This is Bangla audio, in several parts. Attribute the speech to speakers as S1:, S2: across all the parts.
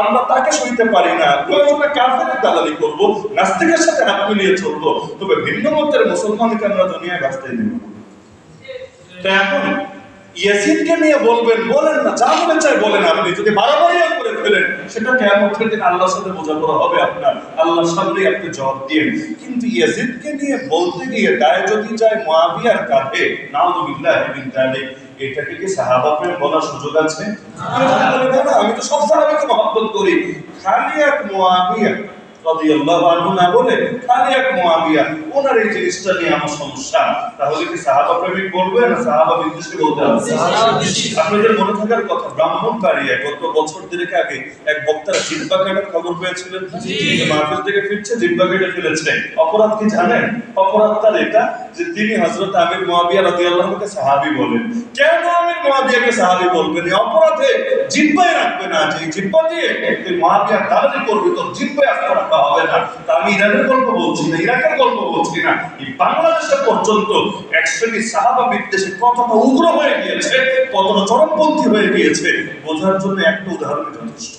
S1: আমরা তাকে সইতে পারি না, প্রয়োজনে কাফেরের দালালি করবো, নাস্তিকের সাথে হাত মিলিয়ে চলবো, তবে ভিন্ন মতের মুসলমানকে আমরা দুনিয়ায় বাঁচতে দিব। তো এখন ইয়াজিদকে নিয়ে বলবেন, বলেন না, যা মনে চায় বলেন। আপনি যদি বাড়াবাড়িও করে ফেলেন, সেটা কিয়ামতের দিন আল্লাহর সাথে বোঝাপড়া হবে আপনার, আল্লাহর সামনেই আপনি জবাব দিয়েন। কিন্তু ইয়াজিদকে নিয়ে বলতে গিয়ে দায় যদি যায় মুআবিয়ার কাঁধে, নাউযুবিল্লাহি মিন যালিক, এটাকে কি সাহাবা প্রেম বলার সুযোগ আছে? না, আমি তো সব সাহাবাকে মহব্বত করি, খালি এক মুআবিয়া রাদিয়াল্লাহু আনহু না বলে খালি এক মুআবিয়া, ওনার এই জিনিসটা নিয়ে আমার সমস্যা। তাহলে কি সাহাবা প্রেমিক বলবে না সাহাবা বিদ্বেষী বলতে হবে? আপনাদের মনে থাকার কথা, ব্রাহ্মণবাড়িয়ায় গত বছর দেড়েক আগে এক বক্তার জিহ্বা কাটার খবর পেয়েছিলেন, মাহফিল থেকে ফিরছে জিহ্বা কেটে ফেলেছে। অপরাধ কি জানেন? অপরাধ তার এটা যে তিনি হযরত আমির মুআবিয়া রাদিয়াল্লাহু আনহুকে সাহাবী বলেন। কেন আমির মুআবিয়াকে সাহাবী বলবেন? এই অপরাধে জিহ্বায় রাখবে না, যে জিহ্বা দিয়ে তুই মুআবিয়া দালালি করবি, তোর জিহ্বায় আস্থা রাখা হবে না। তা আমি ইরানের গল্প বলছি না, ইরাকের গল্প বলছি না, এই বাংলাদেশে পর্যন্ত এক শ্রেণী সাহাবা বিদ্বেষে কতটা উগ্র হয়ে গিয়েছে, কতটা চরমপন্থী হয়ে গিয়েছে, বোঝার জন্য একটা উদাহরণ যথেষ্ট।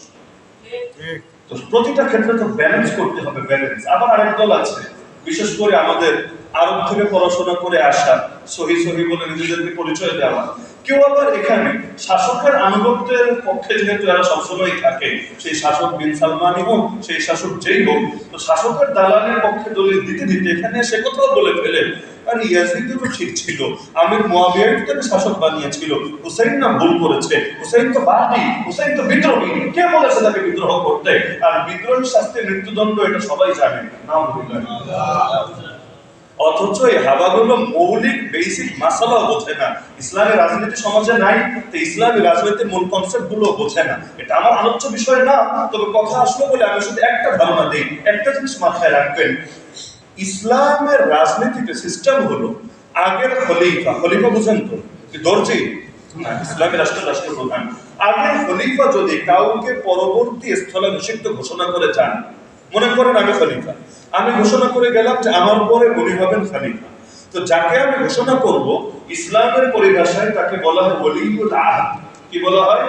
S1: তো প্রতিটা ক্ষেত্রে তো ব্যালেন্স করতে হবে, ব্যালেন্স। আবার আরেক দল আছে, বিশেষ করে আমাদের আরব থেকে পড়াশোনা করে আসা, সহি সহি বলে নিজেদেরকে পরিচয় দেওয়া, কেউ আবার এখানে শাসকের আনুগত্যের পক্ষে যেহেতু এরা সবসময় থাকে, সেই শাসক বিন সালমানই হোক, সেই শাসক যেই হোক, তো শাসকের দালালের পক্ষে দলিল দিতে দিতে এখানে সে কোথাও বলে ফেলে, আর ইয়াজিদ তো ঠিক ছিল, আমির মুআবিয়াকে তাকে শাসক বানিয়েছিল, হুসাইন না ভুল করেছে, হুসাইন তো বাদী, হুসাইন তো বিদ্রোহী, কে বলেছে তাকে বিদ্রোহ করতে? আর বিদ্রোহী শাস্তি মৃত্যুদণ্ড, এটা সবাই জানে। অথচ এই হাবাগুলো মৌলিক বেসিক মাসালাও বোঝে না। ইসলামের রাজনীতি সমাজে নাই, তো ইসলামী রাজনীতির মূল কনসেপ্ট গুলো বোঝে না। এটা আমার আলোচ্য বিষয় না, তবে কথা আসলো বলে আমি শুধু একটা ধারণা দিই, একটা জিনিস মাথায় রাখবেন। ইসলামের রাজনীতিতে সিস্টেম হলো আগের খলিফা, খলিফা বুঝেন তো, দর্জি, ইসলামী রাষ্ট্রপ্রধান, আগের খলিফা যদি কাউকে পরবর্তী স্থলাভিষিক্ত ঘোষণা করে যান, মনে করেন আমি খলিফা, আমি ঘোষণা করে গেলাম যে আমার পরে উনি হবেন খলিফা, তো যাকে আমি ঘোষণা করব ইসলামের পরিভাষায় তাকে বলা হয় ওলিউল আহদ। কি বলা হয়?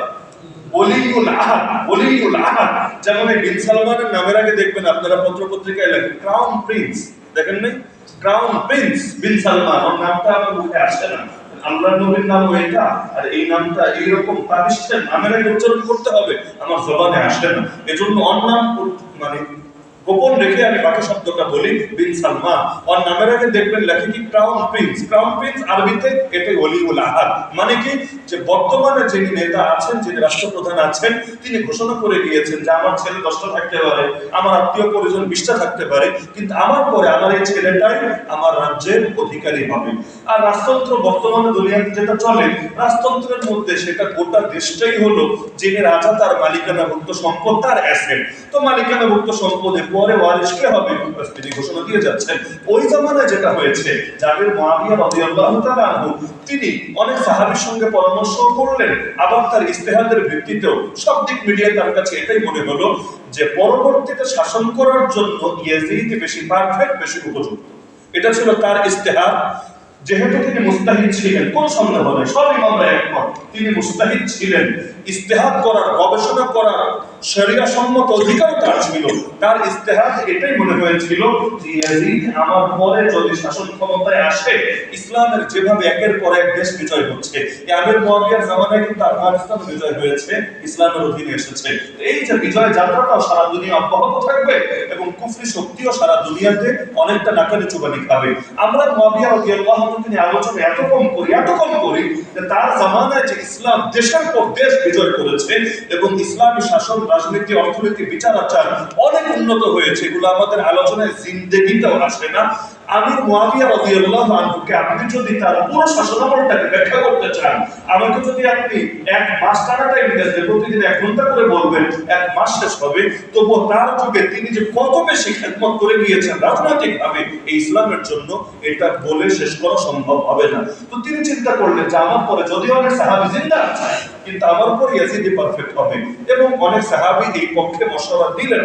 S1: ওলিউল আহদ, ওলিউল আহদ। যেমন এই বিন সালমানের নামের আগে দেখবেন আপনারা পত্র পত্রিকায় লেখে ক্রাউন প্রিন্স, দেখেন নাই? ক্রাউন প্রিন্স বিন সালমান, ওর নামটা আমার মুখে আসে না, আল্লাহর নবীর নাম এটা, আর এই নামটা এইরকম পাকিস্তান নামের আগে উচ্চারণ করতে হবে, আমার জবানে আসে না, এজন্য ওর নাম মানে গোপন রেখে আমি বাকি শব্দটা বলি বিন সালমান। ওর নামের আগে দেখবেন লেখে কি ক্রাউন প্রিন্স। ক্রাউন প্রিন্স আরবিতে এটাই ওলিউল আহদ, মানে কি যে বর্তমানে যিনি নেতা আছেন, যিনি রাষ্ট্রপ্রধান আছেন, তিনি ঘোষণা করে গিয়েছেন যে আমার ছেলে 10টা থাকতে পারে, আমার আত্মীয় পরিজন 20টা থাকতে পারে, কিন্তু আমার পরে আমার এই ছেলেটাই আমার রাজ্যের অধিকারী হবে। আর রাজতন্ত্র বর্তমানে দুনিয়াতে যেটা চলে, রাজতন্ত্রের মধ্যে সেটা গোটা দেশটাই হলো যিনি রাজা, তার মালিকানাভুক্ত সম্পদ, তার অ্যাসেট। তো মালিকানাভুক্ত সম্পদে পরে ওয়ারিশ কে হবে, তিনি ঘোষণা দিয়ে যাচ্ছেন। ওই জামানায় যেটা হয়েছে, যাদের মুআবিয়া রাদিয়াল্লাহু তাআলা আনহু, তিনি অনেক সাহাবীর সঙ্গে পরামর্শ করলেন, আবার তার ইজতিহাদের ভিত্তিতেও সব দিক মিলিয়ে তার কাছে এটাই মনে হলো যে পরবর্তীতে শাসন করার জন্য ইয়াজিদ বেশি পারফেক্ট, বেশি উপযুক্ত। এটা ছিল তার ইজতিহাদ। যেহেতু তিনি মুস্তাহিদ ছিলেন, কোন সন্দেহ নেই, সব ইমামরা একমত, তিনি মুস্তাহিদ ছিলেন, ইজতিহাদ করার, গবেষণা করার শরিয়া সম্মত অধিকার তার ছিল। তার ইজতিহাদ এটাই মনে হয়েছিল যে ইয়াজিদ আমার পরে যদি শাসন ক্ষমতায় আসে, ইসলামের যেভাবে একের পর এক দেশ বিজয় হচ্ছে, আমির মুআবিয়ার জামানায় কিন্তু আফগানিস্তান বিজয় হয়েছে, ইসলামের অধীনে এসেছে, এই যে বিজয় যাত্রাটাও সারা দুনিয়া অব্যাহত থাকবে এবং কুফরি শক্তিও সারা দুনিয়াতে অনেকটা নাকানি চুবানি খাবে। আমরা মুআবিয়া রাদিয়াল্লাহু আনহু নিয়ে আলোচনা এত কম করি যে তার জামানায় যে ইসলাম দেশের পর দেশ বিজয় করেছে এবং ইসলামী শাসন, রাজনীতি, অর্থনীতি, বিচার আচার অনেক উন্নত হয়েছে, এগুলো আমাদের আলোচনায় জিন্দেগিতেও আসে না। আমির মুআবিয়া রাদিয়াল্লাহু আনহুকে আপনি যদি তার পুরো শাসনামলটাকে ব্যাখ্যা করতে চান, আমাকে যদি আপনি এক মাস টানা টাইম দেন, প্রতিদিন 1 ঘন্টা করে বলবেন, 1 মাস শেষ হবে, তবুও তার যুগে তিনি যে কত বেশি খেদমত করে গিয়েছেন রাজনৈতিকভাবে এই ইসলামের জন্য, এটা বলে শেষ করা সম্ভব হবে না। তো তিনি চিন্তা করলেন যে আমার পরে যদি অনেক সাহাবী জিন্দা আছে, কিন্তু আমার পরে ইয়াজিদ পারফেক্ট হবে, এবং অনেক সাহাবী এই পক্ষে মশওয়ারা দিলেন।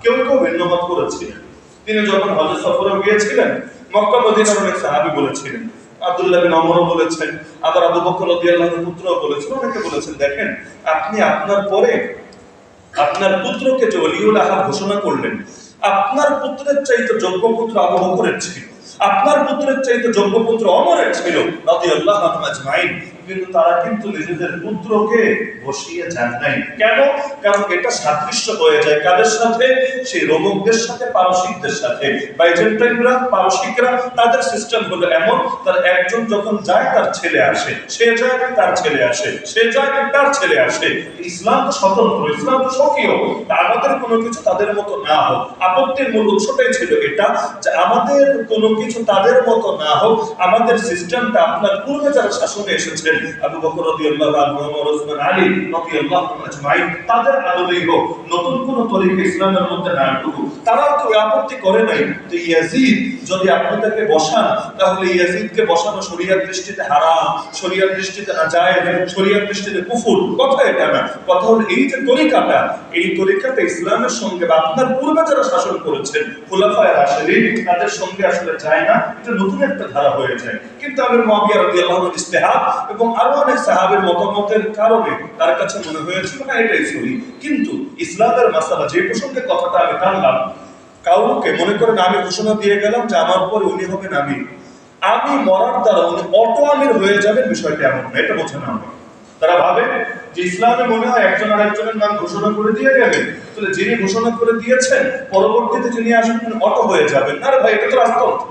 S1: কেউ কেউ ভিন্নমত করেছিলেন। তিনি যখন হজ সফরে গিয়েছিলেন, মক্কা মদিনার অনেক সাহাবী বলেছিলেন, আব্দুল্লাহ বিন ওমর বলেছেন, আবার আবু বকর রাদিয়াল্লাহু আনহু পুত্রও বলেছেন, অনেকে বলেছেন দেখেন আপনি আপনার পরে আপনার পুত্রকে যে ওলিউল আহাদ ঘোষণা করলেন, আপনার পুত্রের চাইতে যোগ্য পুত্র আবু বকরের ছিল, আপনার পুত্রের চাইতে যোগ্য পুত্র ওমরের ছিল রাদিয়াল্লাহু আনহুম আজমাইন, কিন্তু তারা কিন্তু নিজেদের পুত্রকে বসিয়ে যান নাই। কেন? কারণ এটা সাদৃশ্য হয়ে যায় কাদের সাথে? সেই রোমকদের সাথে, পারসিকদের সাথে। বাইজেন্টাইনরা, পারসিকরা, তাদের সিস্টেম হলো এমন, তার একজন যখন যায় তার ছেলে আসে, সে যায় তার ছেলে আসে, সে যায় তার ছেলে আসে। ইসলাম তো স্বতন্ত্র, ইসলাম তো স্বকীয়। আমাদের কোনো কিছু তাদের মতো না হোক। আপত্তির মূল উৎসটাই ছিল এটা যে আমাদের কোনো কিছু তাদের মতো না হোক, আমাদের সিস্টেমটা আপনার পূর্বে যারা শাসনে এসেছেন আবু বকর রাদিয়াল্লাহু আনহু, ওমর, ওসমান, আলী রাদিয়াল্লাহু আজমাইন, তাদের আদলেই হোক, নতুন কোন তরিকা ইসলামের মধ্যে না ঢুকুক। তারা তো আপত্তি করে নাই। তো ইয়াজিদ যদি আপনি তাকে বসান, তাহলে ইয়াজিদকে বসানো শরীয়ত দৃষ্টিতে হারাম, শরীয়ত দৃষ্টিতে নাজায়েজ, শরীয়ত দৃষ্টিতে কুফর। কথা এটা না, কথা হলো এই যে তরিকাটা, এই তরিকাটা ইসলামের সঙ্গে বা আপনার পূর্বে যারা শাসন করেছেন খুলাফায়ে রাশিদিন, তাদের সঙ্গে আসলে যায় না। এটা নতুন একটা ধারা হয়ে যায়। কিন্তু আমির মুয়াবিয়া রাদিয়াল্লাহু আনহু ইজতিহাদ এবং আরো অনেক সাহাবীর মতামতের কারণে তার কাছে মনে হয়েছিল না এটাই সহি। কিন্তু ইসলামের মাসালা যে প্রসঙ্গে কথাটা আমি টানলাম, কাউকে মনে করেন আমি ঘোষণা দিয়ে গেলাম যে আমার পরে উনি হবেন আমির, আমি মরার দ্বারা উনি অটো আমির হয়ে যাবেন, বিষয়টা এমন না। এটা বোঝে না আমরা। তারা ভাবে যে ইসলামে মনে হয় একজন আর একজনের নাম ঘোষণা করে দিয়ে গেলেন, তাহলে যিনি ঘোষণা করে দিয়েছেন পরবর্তীতে যিনি আসবেন অটো হয়ে যাবেন। আরে ভাই, এটা তো রাজতন্ত্র।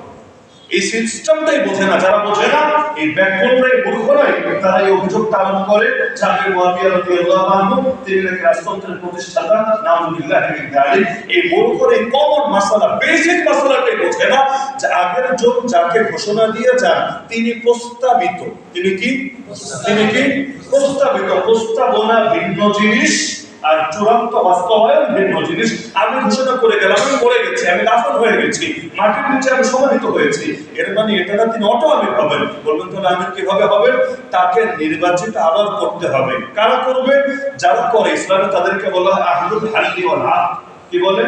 S1: এই সিস্টেমটাই বোঝে না। যারা বোঝে না, এই ব্যাকরণরাই, মূর্খরাই, তারা এই অভিযোগটা আরম্ভ করে যে আমির মুয়াবিয়া রাদিয়াল্লাহু আনহু তিনি নাকি রাজতন্ত্রের প্রতিষ্ঠাতা, নাউযুবিল্লাহি মিন যালিক। এই মূর্খরা এই কমন মাসালা, বেসিক মাসালাটাই বোঝে না যে আগের জন যাকে ঘোষণা দিয়ে যান তিনি প্রস্তাবিত। তিনি কি? তিনি কি? প্রস্তাবিত। প্রস্তাবনা ভিন্ন জিনিস আর চূড়ান্ত বাস্তবায়ন ভিন্ন জিনিস। আমি ঘোষণা করে গেলাম আমি মরে গেছি, আমি দাফন হয়ে গেছি, মাটির নিচে আমি সমাহিত হয়েছি, এর মানে এটা না তিনি অটো আমির হবেন। বলবেন তাহলে আমির কিভাবে হবেন? তাকে নির্বাচিত আবার করতে হবে। কারা করবে? যারা করে। ইসলামে তাদেরকে বলা হয় আহলুল হাল্লি ওয়াল আকদ। কি বলে?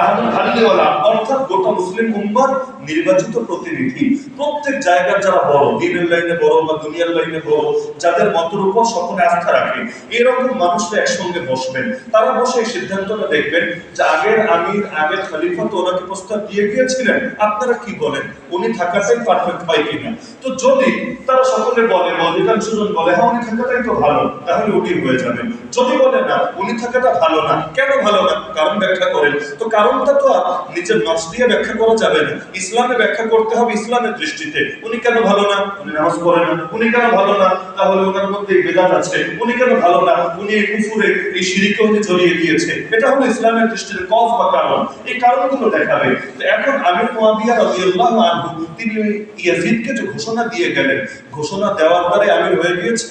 S1: আহলুল হাল্লি ওয়াল আকদ, অর্থাৎ গোটা মুসলিম উম্মার নির্বাচিত প্রতিনিধি। প্রত্যেক জায়গার যারা বড়, দ্বীনের লাইনে বড় বা দুনিয়ার লাইনে বড়, যাদের মতের উপর সকলে আস্থা রাখে, এরকম মানুষরা একসঙ্গে বসবেন। তারা বসে এই সিদ্ধান্তটা দেখবেন যে আগের আমির, আগের খলিফা তো ওনাকে প্রস্তাব দিয়ে গিয়েছিলেন, আপনারা কি বলেন, উনি থাকাটাই পারফেক্ট হয় কিনা। তো যদি তারা সকলে বলে, অধিকাংশ জন বলে হ্যাঁ উনি থাকাটাই তো ভালো, তাহলে উনি হয়ে যাবেন। যদি বলে না উনি থাকাটা ভালো না, কেন ভালো না? কারণ ব্যাখ্যা করেন। তো কারণটা তো আর নিজের নফস দিয়ে ব্যাখ্যা করা যাবে না, ইসলামে ব্যাখ্যা করতে হবে ইসলামের দৃষ্টিতে। উনি কেন ভালো না? উনি নামাজ পড়েন না। উনি কেন ভালো না? তাহলে ওনার মধ্যে বেদাত আছে। উনি কেন ভালো না? উনি এই কুফুরে, এই শিরকে উনি জড়িয়ে দিয়েছে। এটা হলো ইসলামের দৃষ্টিতে কজ বা কারণ। এই কারণগুলো দেখাবে। তো এখন আমির মুয়াবিয়া রাদিয়াল্লাহু আনহু তিনি ইয়াজিদকে যে ঘোষণা দিয়ে গেলেন, ঘোষণা দেওয়ার পরে আমির হয়ে গিয়েছে।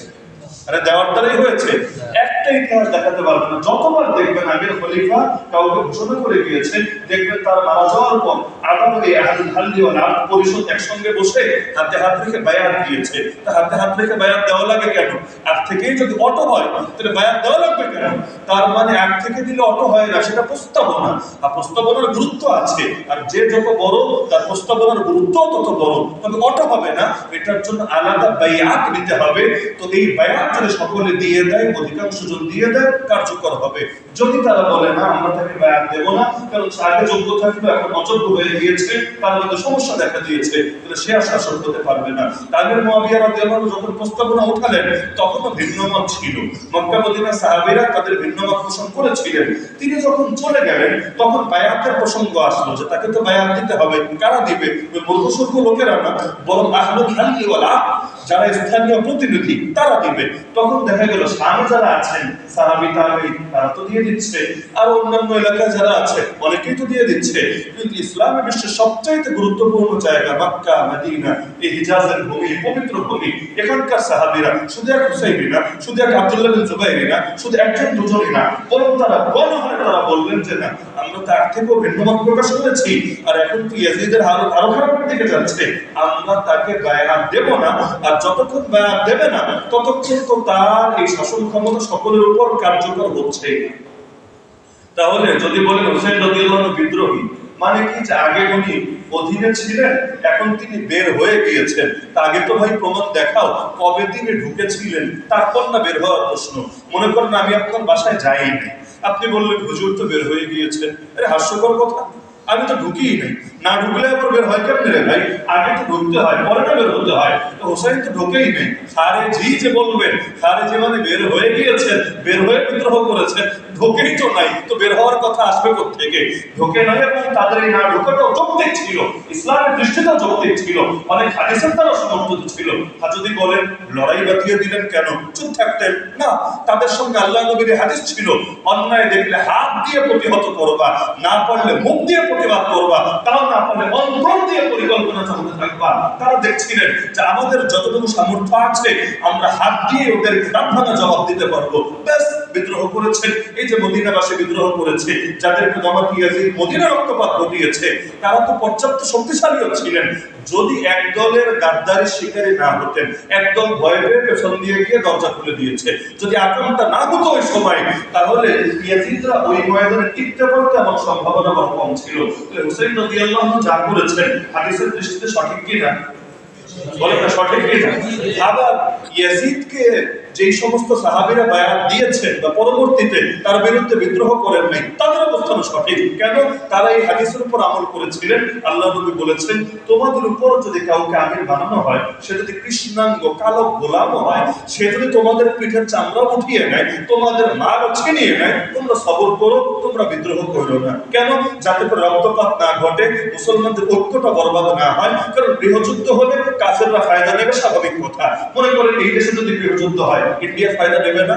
S1: আরে দেওয়ার দ্বারাই হয়েছে। একটা ইতিহাস দেখাতে পারবেন না। যতবার দেখবেন আগের খলিফা কাউকে ঘোষণা করে গিয়েছে, দেখবেন তার মারা যাওয়ার পর আবার এই আহলুল হাল্লি ওয়াল আকদ পরিষদ একসঙ্গে বসে হাতে হাত রেখে বায়াত দিয়েছে। তা হাতে হাত রেখে বায়াত দেওয়া লাগে কেন? আগ থেকেই যদি অটো হয় তাহলে বায়াত দেওয়া লাগবে কেন? তার মানে আগ থেকে দিলে অটো হয় না, সেটা প্রস্তাবনা। আর প্রস্তাবনার গুরুত্ব আছে, আর যে যত বড় তার প্রস্তাবনার গুরুত্ব তত বড়। তবে অটো হবে না, এটার জন্য আলাদা বায়াত নিতে হবে। তো এই বায়াত যদি সকলে দিয়ে দেয়, অধিকাংশ জন দিয়ে দেয়, কার্যকর হবে। যদি তারা বলে না আমরা তাকে বায়াত দেব না, কারণ আগে যোগ্য থাকবে এখন অযোগ্য হয়ে গিয়েছে, তার মধ্যে সমস্যা দেখা দিয়েছে, তাহলে সে আর শাসক হতে পারবে না। আমির মুয়াবিয়া রাদিয়াল্লাহু আনহু যখন প্রস্তাবনা উঠালেন তখনও ভিন্ন মত ছিল। মক্কা মদিনার সাহাবীরা তাদের ভিন্ন মত পোষণ করেছিলেন। তিনি যখন চলে গেলেন তখন বায়াতের প্রসঙ্গ আসলো যে তাকে তো বায়াত দিতে হবে। কারা দিবে? ওই মূর্খসূর্খ লোকেরা না, বরং আহলুল হাল্লি ওয়াল আকদ, যারা স্থানীয় প্রতিনিধি, তারা দিবে। তখন দেখা গেল সামনে যারা আছেন সাহাবী তাবেঈ, তারা তো দিয়ে দিচ্ছে, আর অন্যান্য এলাকায় যারা আছে অনেকেই তো দিয়ে দিচ্ছে। কিন্তু ইসলামের বিশ্বের সবচাইতে গুরুত্বপূর্ণ জায়গা মক্কা, মদিনা, এই হিজাজের ভূমি, পবিত্র ভূমি, এখানকার সাহাবীরা শুধু এক হুসাইবী না, শুধু এক আব্দুল্লাহ বিন জুবাইর না, শুধু একজন দুজনই না, বরং তারা গণহারে তারা বললেন যে না, আমরা তার থেকেও ভিন্ন মত প্রকাশ করেছি, আর এখন তো ইয়াজিদের হালত আরো খারাপের দিকে যাচ্ছে, আমরা তাকে বায়াত দেব না। আর যতক্ষণ বায়াত দেবে না ততক্ষণ তো তার এই শাসন ক্ষমতা সকলের উপর কার্যকর হচ্ছে। তাহলে যদি বলেন হোসেন রাদিয়াল্লাহু আনহু বিদ্রোহী, মানে কি যে আগে উনি অধীনে ছিলেন, এখন তিনি বের হয়ে গিয়েছেন। তা আগে তো ভাই প্রমাণ দেখাও কবে তিনি ঢুকেছিলেন, তারপর না বের হওয়ার প্রশ্ন। মনে করেন আমি আপনার বাসায় যাইনি, আপনি বললেন হুজুর তো বের হয়ে গিয়েছেন। আরে হাস্যকর কথা, আমি তো ঢুকিই নাই। না ঢুকলে আবার বের হয় কেমন রে ভাই? আগে তো ঢুকতে হয়, পরে না বের হতে হয়। তো হোসাইন তো ঢুকেই নেই। খারেজি যে বলবেন, খারেজি মানে বের হয়ে গিয়েছেন, বের হয়ে বিদ্রোহ করেছেন, ঢোকেই তো নাই, তো বের হওয়ার কথা আসবে কোত্থেকে? ঢোকে নাই, এবং তাদের এই না ঢোকাটাও যৌক্তিক ছিল, ইসলামের দৃষ্টিতেও যৌক্তিক ছিল, অনেক হাদিসের দ্বারা সমর্থিত ছিল। আর যদি বলেন লড়াই বাতিয়ে দিলেন কেন, চুপ থাকতেন না? তাদের সঙ্গে আল্লাহ নবীর হাদিস ছিল, অন্যায় দেখলে হাত দিয়ে প্রতিহত করবা, না পারলে মুখ দিয়ে প্রতিবাদ করবা, তাও না পারলে অন্তর দিয়ে পরিকল্পনা চালাতে থাকবা। তারা দেখছিলেন যে আমাদের যতটুকু সামর্থ্য আছে আমরা হাত দিয়ে ওদের ঘাট ভাঙা জবাব দিতে পারবো। ব্যাস, বিদ্রোহ করেছে। এই যে মদিনাবাসী বিদ্রোহ করেছে, যাদেরকে জামাত ইয়াজিদ মদিনা রক্তপাত ঘটিয়েছে, তারা তো পর্যাপ্ত শক্তিশালীও ছিলেন। যদি একদলের গাদ্দারি শিকারী না হতেন, একদল ভয় পেয়ে পেছন দিয়ে গিয়ে দরজা খুলে দিয়েছে, যদি আক্রমণটা না হতো ওই সময়, তাহলে ইয়াজিদরা ওই ময়দানে টিকতে পারতো এমন সম্ভাবনা বড় কম ছিল। হুসাইন রাদিয়াল্লাহু আনহু যা করেছেন হাদিসের দৃষ্টিতে সঠিক কিনা? বলেন না সঠিক কিনা? আবার ইয়াজিদকে যেই সমস্ত সাহাবীরা বায়াত দিয়েছেন বা পরবর্তীতে তার বিরুদ্ধে বিদ্রোহ করেন নাই, তাদের অবস্থান সঠিক। কেন? তারা এই হাদিসের উপর আমল করেছিলেন। আল্লাহ নবী বলেছেন, তোমাদের উপর যদি কাউকে আমির বানানো হয়, সে যদি কৃষ্ণাঙ্গ কালো গোলামও হয়, সে যদি তোমাদের পিঠের চামড়া উঠিয়ে নেয়, তোমাদের মাল ছিনিয়ে নেয়, তোমরা সবর করো, তোমরা বিদ্রোহ করো না। কেন? যাতে করে রক্তপাত না ঘটে, মুসলমানদের ঐক্যটা বরবাদ না হয়। কারণ গৃহযুদ্ধ হলে কাফেররা ফায়দা নেবে, স্বাভাবিক কথা। মনে করেন এই দেশে যদি গৃহযুদ্ধ হয়, ইন্ডিয়া ফায়দা নেবে না?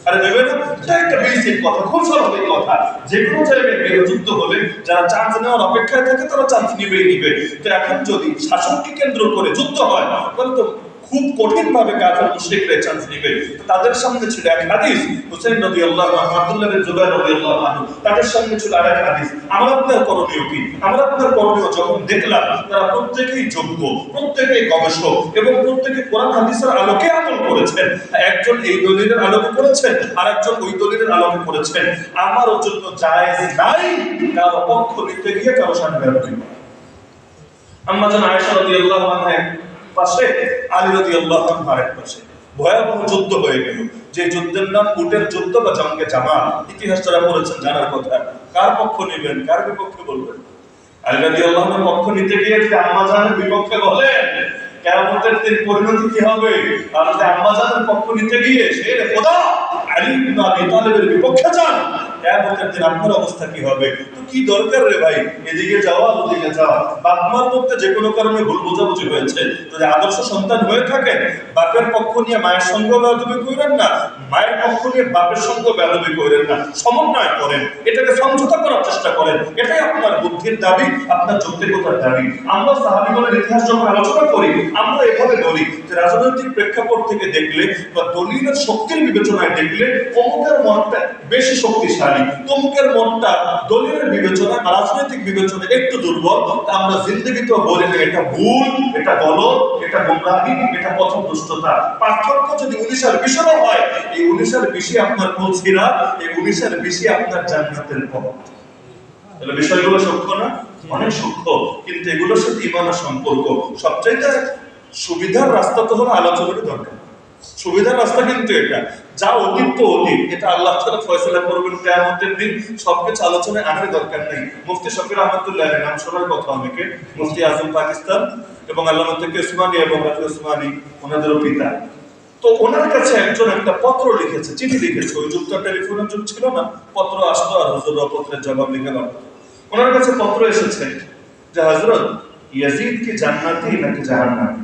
S1: আরে নেবে না? এটা একটা বেসিক কথা, খুব স্বাভাবিক কথা। যে কোনো জায়গায় গৃহযুদ্ধ হলে যারা চান্স নেওয়ার অপেক্ষায় থাকে তারা চান্স নিবে। তো এখন যদি শাসককে কেন্দ্র করে যুদ্ধ হয়, তাহলে তো খুব কঠিন ভাবে কাফের মুশরিকরা চান্স নিবে। তাদের সামনে ছিল এক হাদিস, হুসাইন রাদিয়াল্লাহু আনহু, আব্দুল্লাহ বিন জুবাইর রাদিয়াল্লাহু আনহু, তাদের সামনে ছিল আরেক হাদিস। আমরা আপনার করণীয় কি? আমরা আপনার করণীয় যখন দেখলাম তারা প্রত্যেকেই যোগ্য, প্রত্যেকেই গবেষক, এবং প্রত্যেকে কোরআন হাদিসের আলোকে আমল করেছেন। একজন এই দলিলের আলোকে করেছেন, আরেকজন ওই দলিলের আলোকে করেছেন। আমারও জন্য জায়েজ নাই কারো পক্ষ নিতে গিয়ে কারো সামনে বেরোতে। আম্মা জান আয়েশা রাদিয়াল্লাহু আনহা পাশে, আলী রাদিয়াল্লাহু আনহু আরেক পাশে। ভয়াবহ যুদ্ধ হয়ে গেল, যে যুদ্ধের নাম উটের যুদ্ধ বা জঙ্গে জামা। ইতিহাস যারা পড়েছেন জানার কথা। কার পক্ষ নেবেন, কার বিপক্ষে বলবেন? আলী রাদিয়াল্লাহু আনহু পক্ষ নিতে গিয়ে যদি আম্মা জানের বিপক্ষে বলেন, কিয়ামতের দিন পরিণতি কি হবে? আর যদি আম্মা জানের পক্ষ নিতে গিয়ে সে খোদা আলী ইবনে আবি তালেবের বিপক্ষে যান, কিয়ামতের দিন আপনার অবস্থা কি হবে? তো কি দরকার রে ভাই এদিকে যাওয়া ওদিকে যাওয়া? বাপ মার মধ্যে যে কোনো কারণে ভুল বোঝাবুঝি হয়েছে, যদি আদর্শ সন্তান হয়ে থাকে, বাপের পক্ষ নিয়ে মায়ের সঙ্গ বেয়াদবি করেন না, মায়ের পক্ষ নিয়ে বাপের সঙ্গ বেয়াদবি করেন না, সমন্বয় করেন, এটাকে সমঝোতা করার চেষ্টা করেন। এটাই আপনার বুদ্ধির দাবি, আপনার যৌক্তিকতার দাবি। আমরা সাহাবীগণের ইতিহাস যখন আলোচনা করি, আমরা এভাবে বলি যে রাজনৈতিক প্রেক্ষাপট থেকে দেখলে বা দলিলের শক্তির বিবেচনায় দেখলে অমুকের মনটা বেশি শক্তিশালী, তমুকের মনটা দলিলের বিবেচনায় বা রাজনৈতিক বিবেচনায় একটু দুর্বল। আমরা জিন্দেগিতেও বলি না এটা ভুল, এটা গলত, এটা গোমরাহি, এটা পথভ্রষ্টতা। পার্থক্য যদি 19 বিষয় হয়, এই 19 বিষয় আপনার কুলসিরা, এই 19 বিষয় আপনার জান্নাতের পথ। তাহলে বিষয়গুলো সূক্ষ্ম না? অনেক সূক্ষ্ম, কিন্তু এগুলোর সাথে ঈমানের সম্পর্ক। সবচাইতে সুবিধার রাস্তা তো হলো আলোচনার দরকার। সুবিধার রাস্তা কিন্তু এটা, যা অতীত তো অতীত, এটা আল্লাহ তাআলা ফয়সালা করবেন কিয়ামতের দিন। সবকিছু আলোচনায় আনার দরকার নেই। মুফতি শফির রহমাতুল্লাহ নাম শোনার কথা অনেকে, মুফতি আজম পাকিস্তান, এবং আল্লামা তাকি উসমানী এবং রাফি উসমানী ওনাদেরও পিতা। তো ওনার কাছে একজন একটা পত্র লিখেছে, চিঠি লিখেছে। ওই যুগটা টেলিফোনের যুগ ছিল না, পত্র আসতো আর হুজুররা পত্রের জবাব লিখে পাঠাতো। ওনার কাছে পত্র এসেছে যে হযরত ইয়াজিদ কি জান্নাতি নাকি জাহান্নামী?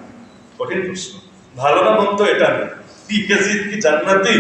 S1: কঠিন প্রশ্ন, ভালো না মন্দ এটা না। ইয়াজিদ কি জান্নাতি